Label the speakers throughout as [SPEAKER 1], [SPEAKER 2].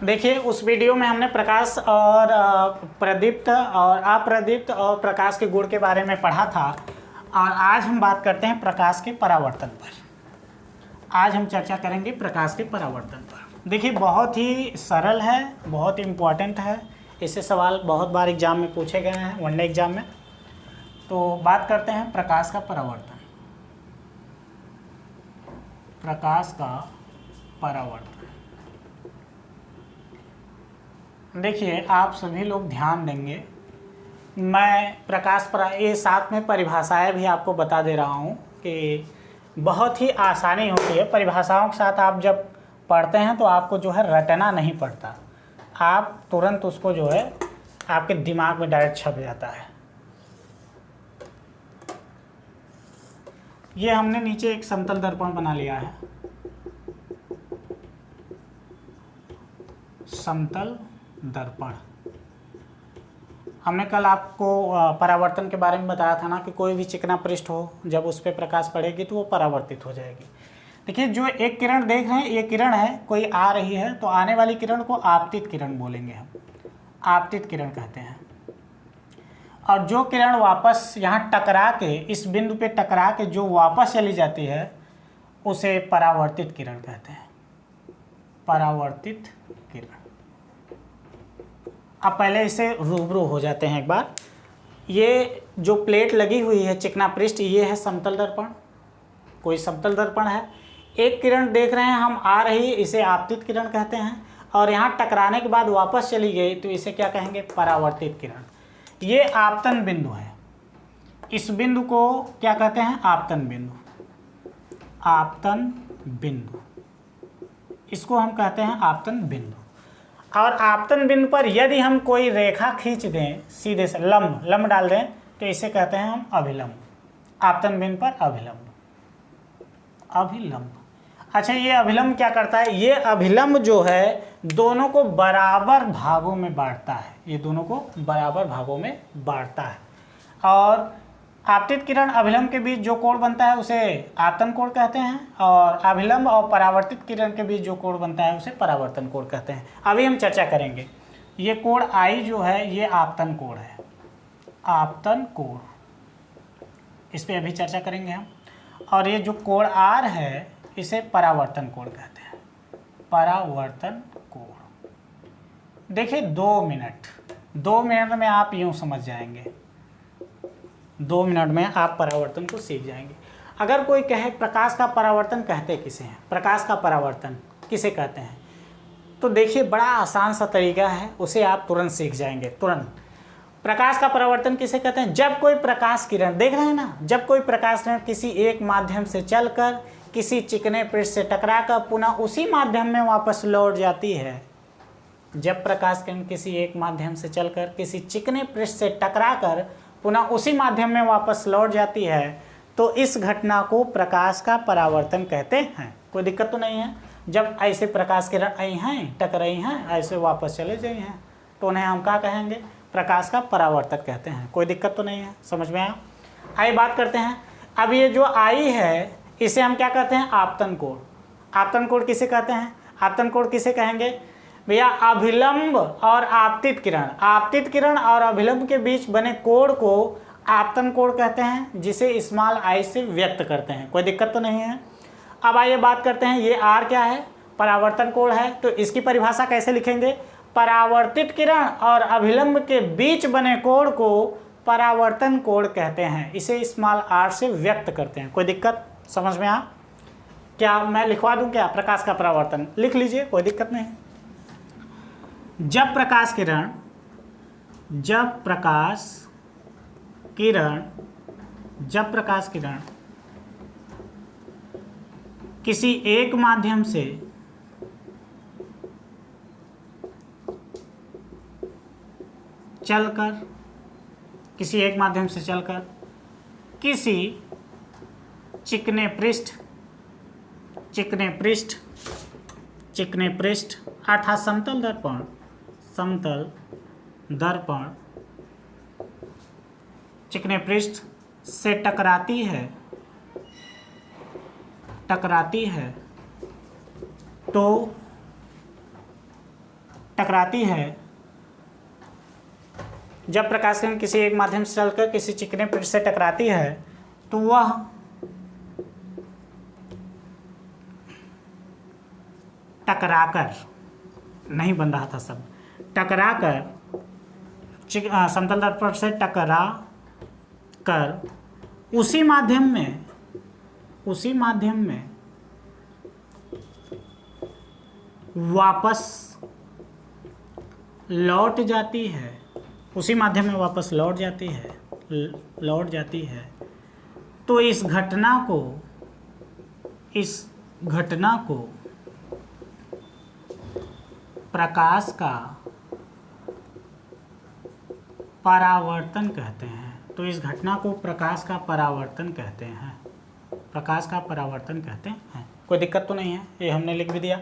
[SPEAKER 1] देखिए उस वीडियो में हमने प्रकाश और प्रदीप्त और अप्रदीप्त और प्रकाश के गुण के बारे में पढ़ा था, और आज हम बात करते हैं प्रकाश के परावर्तन पर। आज हम चर्चा करेंगे प्रकाश के परावर्तन पर। देखिए बहुत ही सरल है, बहुत इम्पॉर्टेंट है, इससे सवाल बहुत बार एग्जाम में पूछे गए हैं, वनडे एग्जाम में। तो बात करते हैं प्रकाश का परावर्तन। प्रकाश का परावर्तन, देखिए आप सभी लोग ध्यान देंगे, मैं प्रकाश पर ये साथ में परिभाषाएं भी आपको बता दे रहा हूँ कि बहुत ही आसानी होती है। परिभाषाओं के साथ आप जब पढ़ते हैं तो आपको जो है रटना नहीं पड़ता, आप तुरंत उसको जो है आपके दिमाग में डायरेक्ट छप जाता है। ये हमने नीचे एक समतल दर्पण बना लिया है, समतल दर्पण। हमने कल आपको परावर्तन के बारे में बताया था ना कि कोई भी चिकना पृष्ठ हो, जब उस पर प्रकाश पड़ेगी तो वो परावर्तित हो जाएगी। देखिए जो एक किरण देख रहे हैं, ये किरण है, कोई आ रही है तो आने वाली किरण को आपतित किरण बोलेंगे हम, आपतित किरण कहते हैं। और जो किरण वापस यहाँ टकरा के, इस बिंदु पे टकरा के जो वापस चली जाती है उसे परावर्तित किरण कहते हैं, परावर्तित किरण। अब पहले इसे रूबरू हो जाते हैं एक बार। ये जो प्लेट लगी हुई है चिकना पृष्ठ, ये है समतल दर्पण, कोई समतल दर्पण है। एक किरण देख रहे हैं हम आ रही, इसे आपतित किरण कहते हैं, और यहाँ टकराने के बाद वापस चली गई तो इसे क्या कहेंगे, परावर्तित किरण। ये आपतन बिंदु है, इस बिंदु को क्या कहते हैं, आपतन बिंदु, आपतन बिंदु, इसको हम कहते हैं आपतन बिंदु। और आपतन बिंदु पर यदि हम कोई रेखा खींच दें, सीधे से लंब डाल दें, तो इसे कहते हैं हम अभिलंब। आपतन बिंदु पर अभिलंब, अभिलंब। अच्छा, ये अभिलंब क्या करता है, ये अभिलंब जो है दोनों को बराबर भागों में बांटता है, ये दोनों को बराबर भागों में बांटता है। और आपतित किरण अभिलंब के बीच जो कोण बनता है उसे आपतन कोण कहते हैं, और अभिलंब और परावर्तित किरण के बीच जो कोण बनता है उसे परावर्तन कोण कहते हैं। अभी हम चर्चा करेंगे। ये कोण आई जो है ये आपतन कोण है, आपतन कोण, इस पर अभी चर्चा करेंगे हम। और ये जो कोण आर है इसे परावर्तन कोण कहते हैं, परावर्तन कोण। देखिए 2 मिनट में आप यूं समझ जाएंगे, 2 मिनट में आप परावर्तन को सीख जाएंगे। अगर कोई कहे प्रकाश का परावर्तन कहते किसे हैं, प्रकाश का परावर्तन किसे कहते हैं, तो देखिए बड़ा आसान सा तरीका है, उसे आप तुरंत सीख जाएंगे, तुरंत। प्रकाश का परावर्तन किसे कहते हैं, जब कोई प्रकाश किरण, देख रहे हैं ना, जब कोई प्रकाश किरण किसी एक माध्यम से चलकर किसी चिकने पृष्ठ से टकराकर पुनः उसी माध्यम में वापस लौट जाती है। जब प्रकाश किरण किसी एक माध्यम से चलकर किसी चिकने पृष्ठ से टकराकर पुनः उसी माध्यम में वापस लौट जाती है तो इस घटना को प्रकाश का परावर्तन कहते हैं। कोई दिक्कत तो नहीं है, जब ऐसे प्रकाश किरण आई हैं, टकराई हैं, ऐसे वापस चले गई हैं, तो उन्हें हम क्या कहेंगे, प्रकाश का परावर्तक कहते हैं। कोई दिक्कत तो नहीं है, समझ में आया। आइए बात करते हैं। अब ये जो आई है इसे हम क्या कहते हैं, आपतन कोण। आपतन कोण किसे कहते हैं, आपतन कोण किसे कहेंगे भैया, अभिलंब और आपतित किरण, आपतित किरण और अभिलंब के बीच बने कोण को आपतन कोण कहते हैं, जिसे स्मॉल आई से व्यक्त करते हैं। कोई दिक्कत तो नहीं है। अब आइए बात करते हैं, ये आर क्या है, परावर्तन कोण है, तो इसकी परिभाषा कैसे लिखेंगे, परावर्तित किरण और अभिलंब के बीच बने कोण को परावर्तन कोण कहते हैं, इसे स्मॉल आर से व्यक्त करते हैं। कोई दिक्कत, समझ में आ, क्या मैं लिखवा दूं क्या, प्रकाश का परावर्तन लिख लीजिए, कोई दिक्कत नहीं। जब प्रकाश किरण किसी एक माध्यम से चलकर किसी चिकने पृष्ठ अर्थात समतल दर्पण चिकने पृष्ठ से टकराती है तो टकराती है, जब प्रकाश किरण किसी एक माध्यम से चलकर किसी चिकने पृष्ठ से टकराती है तो वह टकराकर, नहीं बन रहा था सब, टकराकर समतल दर्पण से टकरा कर उसी माध्यम में वापस लौट जाती है, उसी माध्यम में वापस लौट जाती है, तो इस घटना को प्रकाश का परावर्तन कहते हैं। तो इस घटना को प्रकाश का परावर्तन कहते हैं, प्रकाश का परावर्तन कहते हैं। कोई दिक्कत तो नहीं है, ये हमने लिख भी दिया।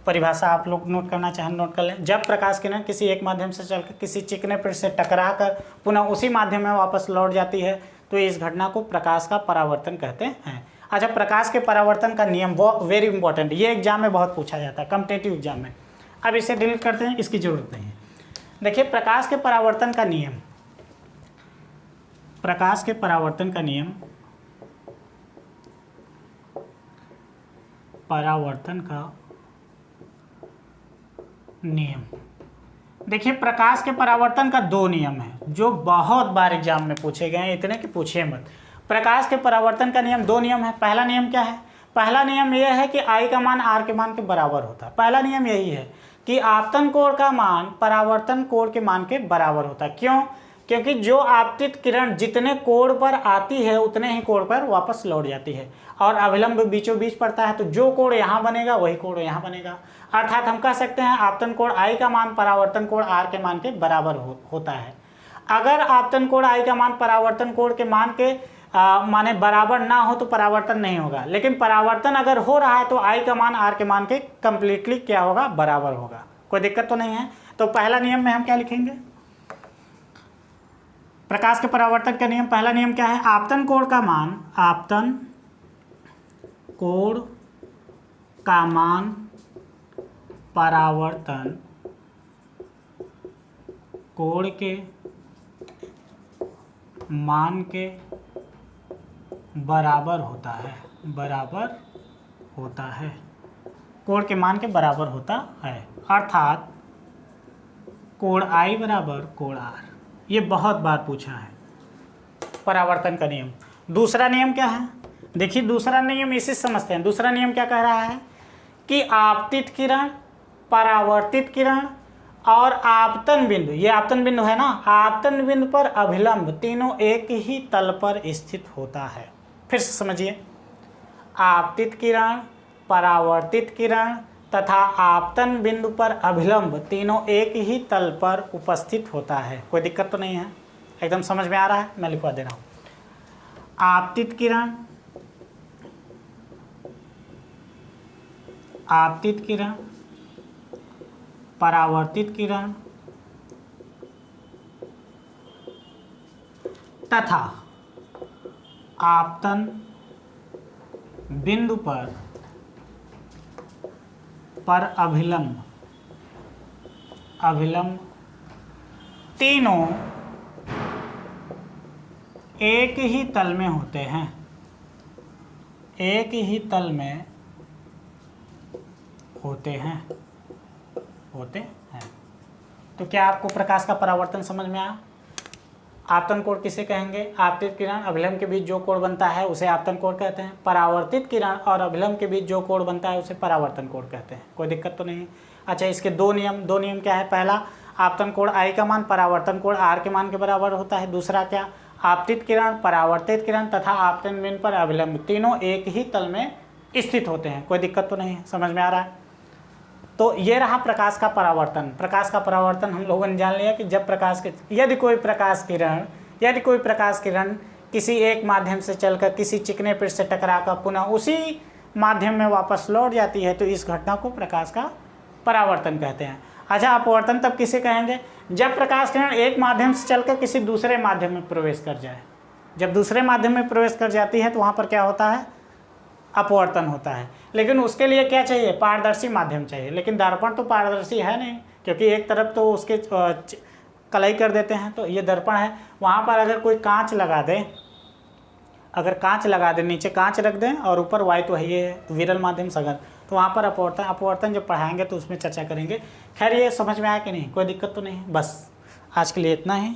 [SPEAKER 1] परिभाषा आप लोग नोट करना चाहें नोट कर लें। जब प्रकाश किरण किसी एक माध्यम से चलकर किसी चिकने पृष्ठ से टकराकर पुनः उसी माध्यम में वापस लौट जाती है तो इस घटना को प्रकाश का परावर्तन कहते हैं। अच्छा, प्रकाश के परावर्तन का नियम वो वेरी इंपॉर्टेंट, ये एग्जाम में बहुत पूछा जाता है, कॉम्पिटिटिव एग्जाम में। अब इसे डिलीट करते हैं, इसकी जरूरत नहीं है। देखिए, प्रकाश के परावर्तन का नियम, प्रकाश के परावर्तन का नियम, परावर्तन का नियम। देखिए, प्रकाश के परावर्तन का दो नियम है जो बहुत बार एग्जाम में पूछे गए हैं, इतने कि पूछिए मत। प्रकाश के परावर्तन का नियम दो नियम है। पहला नियम क्या है? पहला नियम यह है कि I का मान R के मान के बराबर होता है। पहला नियम यही है कि आपतन कोण का मान परावर्तन कोण के मान के बराबर होता है। क्यों? क्योंकि जो आपतित किरण जितने कोण पर आती है उतने ही कोण पर वापस लौट जाती है, और अभिलंब बीचों बीच पड़ता है, तो जो कोण यहाँ बनेगा वही कोण यहाँ बनेगा। अर्थात हम कह सकते हैं आपतन कोण I का मान परावर्तन कोण R के मान के बराबर होता है। अगर आपतन कोण I का मान परावर्तन कोण के मान के माने बराबर ना हो तो परावर्तन नहीं होगा, लेकिन परावर्तन अगर हो रहा है तो I का मान R के मान के कंप्लीटली क्या होगा? बराबर होगा। कोई दिक्कत तो नहीं है। तो पहला नियम में हम क्या लिखेंगे? प्रकाश के परावर्तन का नियम, पहला नियम क्या है? आपतन कोण का मान, आपतन कोण का मान परावर्तन कोण के मान के बराबर होता है, बराबर होता है, कोण के मान के बराबर होता है। अर्थात कोण I बराबर कोण R। ये बहुत बार पूछा है परावर्तन का नियम। दूसरा नियम क्या है? देखिए, दूसरा नियम इसे समझते हैं। दूसरा नियम क्या कह रहा है कि आपतित किरण, परावर्तित किरण और आपतन बिंदु, ये आपतन बिंदु है ना, आपतन बिंदु पर अभिलंब तीनों एक ही तल पर स्थित होता है। फिर से समझिए, आपतित किरण, परावर्तित किरण तथा आपतन बिंदु पर अभिलंब तीनों एक ही तल पर उपस्थित होता है। कोई दिक्कत तो नहीं है? एकदम समझ में आ रहा है? मैं लिखवा दे रहा हूँ। आपतित किरण, आपतित किरण, परावर्तित किरण तथा आपतन बिंदु पर अभिलंब तीनों एक ही तल में होते हैं, एक ही तल में होते हैं। तो क्या आपको प्रकाश का परावर्तन समझ में आया? आपतन कोण किसे कहेंगे? आपतित किरण अभिलंब के बीच जो कोण बनता है उसे आपतन कोण कहते हैं। परावर्तित किरण और अभिलंब के बीच जो कोण बनता है उसे परावर्तन कोण कहते हैं। कोई दिक्कत तो नहीं? अच्छा, इसके दो नियम क्या है? पहला, आपतन कोण I का मान परावर्तन कोण R के मान के बराबर होता है। दूसरा क्या? आपतित किरण, परावर्तित किरण तथा आपतन बिंदु पर अभिलंब तीनों एक ही तल में स्थित होते हैं। कोई दिक्कत तो नहीं है? समझ में आ रहा है? तो ये रहा प्रकाश का परावर्तन। प्रकाश का परावर्तन हम लोगों ने जान लिया कि जब यदि कोई प्रकाश किरण किसी एक माध्यम से चलकर किसी चिकने पृष्ठ से टकराकर पुनः उसी माध्यम में वापस लौट जाती है तो इस घटना को प्रकाश का परावर्तन कहते हैं। अच्छा, अपवर्तन तब किसे कहेंगे? जब प्रकाश किरण एक माध्यम से चलकर किसी दूसरे माध्यम में प्रवेश कर जाए। जब दूसरे माध्यम में प्रवेश कर जाती है तो वहाँ पर क्या होता है? अपवर्तन होता है। लेकिन उसके लिए क्या चाहिए? पारदर्शी माध्यम चाहिए। लेकिन दर्पण तो पारदर्शी है नहीं, क्योंकि एक तरफ तो उसके कलाई कर देते हैं, तो ये दर्पण है। वहाँ पर अगर कोई कांच लगा दे, अगर कांच लगा दें, नीचे कांच रख दें और ऊपर वायु तो है ये विरल माध्यम सघन, तो वहाँ पर अपवर्तन जब पढ़ाएंगे तो उसमें चर्चा करेंगे। खैर ये समझ में आया कि नहीं, कोई दिक्कत तो नहीं? बस आज के लिए इतना ही।